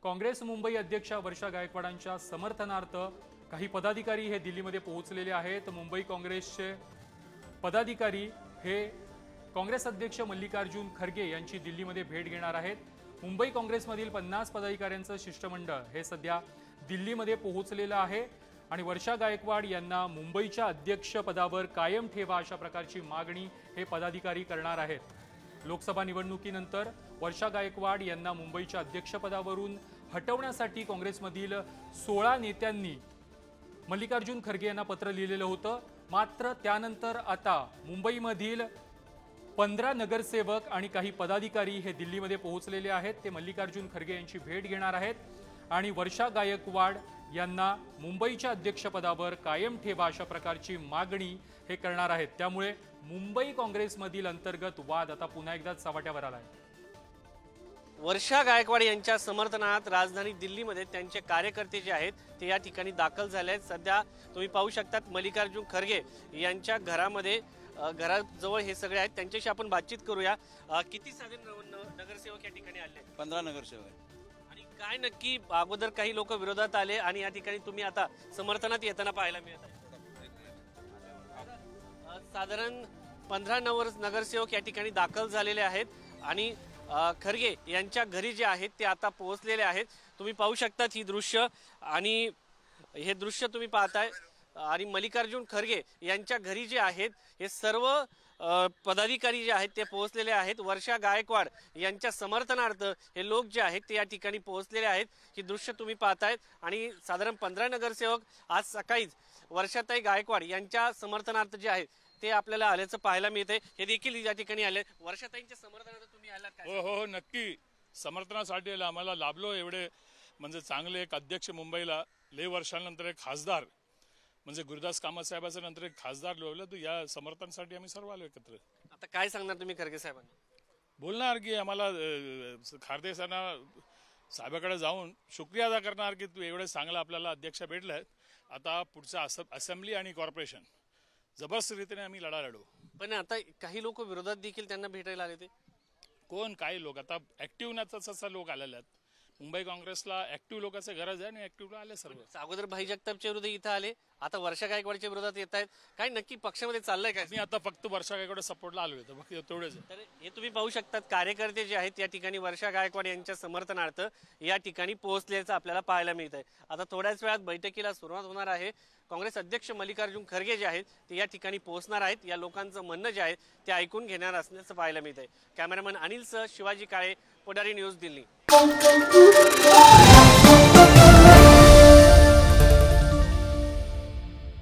काँग्रेस मुंबई अध्यक्षा वर्षा गायकवाडांच्या समर्थनार्थ काही पदाधिकारी हे दिल्लीमध्ये पोहोचलेले आहेत। मुंबई काँग्रेसचे पदाधिकारी हे काँग्रेस अध्यक्ष मल्लिकार्जुन खरगे यांची दिल्लीमध्ये भेट घेणार आहेत। मुंबई काँग्रेसमधील 50 पदाधिकाऱ्यांचं शिष्टमंडळ हे सध्या दिल्लीमध्ये पोहोचलेलं आहे आणि वर्षा गायकवाड यांना मुंबईच्या अध्यक्षपदावर कायम ठेवा अशा प्रकारची मागणी हे पदाधिकारी करणार आहेत। लोकसभा निवडणुकीनंतर वर्षा गायकवाड यांना मुंबईच्या अध्यक्षपदावरून हटवण्यासाठी काँग्रेसमधील 16 नेत्यांनी मल्लिकार्जुन खरगे यांना पत्र लिहिलेलं होतं। मात्र त्यानंतर आता मुंबईमधील 15 नगरसेवक आणि काही पदाधिकारी हे दिल्लीमध्ये पोहोचलेले आहेत। ते मल्लिकार्जुन खरगे यांची भेट घेणार आहेत आणि वर्षा गायकवाड यांना मुंबईच्या अध्यक्षपदावर कायम ठेवा अशा प्रकारची मागणी हे करणार आहेत। त्यामुळे मुंबई काँग्रेसमधील अंतर्गत वाद आता पुन्हा एकदा चव्हाट्यावर आला आहे। वर्षा गायकवाड यांच्या समर्थनात राजधानी दिल्लीमध्ये त्यांचे कार्यकर्ते जे आहेत ते या ठिकाणी दाखल झाले आहेत। सध्या तुम्ही पाहू शकतात मल्लिकार्जुन खरगे यांच्या घरामध्ये घराजवळ हे सगळे आहेत। त्यांच्याशी आपण बातचीत करूया। किती साधारण नगरसेवक या ठिकाणी आले? 15 नगरसेवक। आणि काय नक्की अगोदर काही लोक विरोधात आले आणि या ठिकाणी तुम्ही आता समर्थनात येताना पाहायला मिळत आहे? साधारण 15 नगरसेवक या ठिकाणी दाखल झालेले आहेत आणि खरगे यांच्या घरी जे आहेत ते आता पोहोचलेले आहेत। तुम्ही पाहू शकता ही दृश्य आणि हे दृश्य तुम्ही पाहताय आणि मल्लिकार्जुन खरगे यांच्या घरी जे आहेत हे सर्व पदाधिकारी जे आहेत ते पोहोचलेले आहेत। वर्षा गायकवाड यांच्या समर्थनार्थ हे लोक जे आहेत ते या ठिकाणी पोहोचलेले आहेत। ही दृश्य तुम्ही पाहतायत आणि साधारण 15 नगरसेवक आज सकाळीच वर्षाताई गायकवाड यांच्या समर्थनार्थ जे आहेत ते आपल्याला आल्याचं पाहायला मिळते। हे देखील या ठिकाणी आले। वर्षाताईंच्या समर्थनार्थ तुम्ही आलात का? हो नक्की समर्थनासाठी आम्हाला लाभलो। एवढे म्हणजे चांगले एक अध्यक्ष मुंबईला लय वर्षांनंतर एक खासदार म्हणजे गुरुदास कामत साहेबांच्या नंतर एक खासदार लावलं, तर या समर्थनासाठी आम्ही सर्व आलो एकत्र। आता काय सांगणार तुम्ही खरगे साहेबांना? बोलणार की आम्हाला खरगे साहेबाकडे जाऊन शुक्रिया अदा करणार की तू एवढे चांगला आपल्याला अध्यक्ष भेटलाय। आता पुढचा असेंब्ली आणि कॉर्पोरेशन जबरदस्तरीतीने आम्ही लढा लढू। पण आता काही लोक विरोधात देखील त्यांना भेटायला आले। ते कोण? काही लोक आता ऍक्टिव्ह नसतात लोक आलेले आहेत। मुंबई काँग्रेसला ऍक्टिव्ह लोकांची गरज आहे आणि ऍक्टिव्ह आले सर्व। अगोदर भाई जगतापच्या विरोधात इथं आले, आता वर्षा गायकवाडच्या विरोधात येत आहेत। काय नक्की पक्षामध्ये चाललंय काय? मी आता फक्त वर्षा गायकवाड सपोर्टला आलो होतो, फक्त तेवढेच। तर हे तुम्ही पाहू शकतात कार्यकर्ते जे आहेत या ठिकाणी वर्षा गायकवाड यांच्या समर्थनार्थ या ठिकाणी पोहोचल्याचं आपल्याला पाहायला मिळत आहे। आता थोड्याच वेळात बैठकीला सुरुवात होणार आहे। काँग्रेस अध्यक्ष मल्लिकार्जुन खरगे जे आहेत ते या ठिकाणी पोहोचणार आहेत। या लोकांचं म्हणणं जे आहे ते ऐकून घेणार असल्याचं पाहायला मिळत आहे। कॅमेरामन अनिल सह शिवाजी काळे, पुढारी न्यूज, दिल्ली।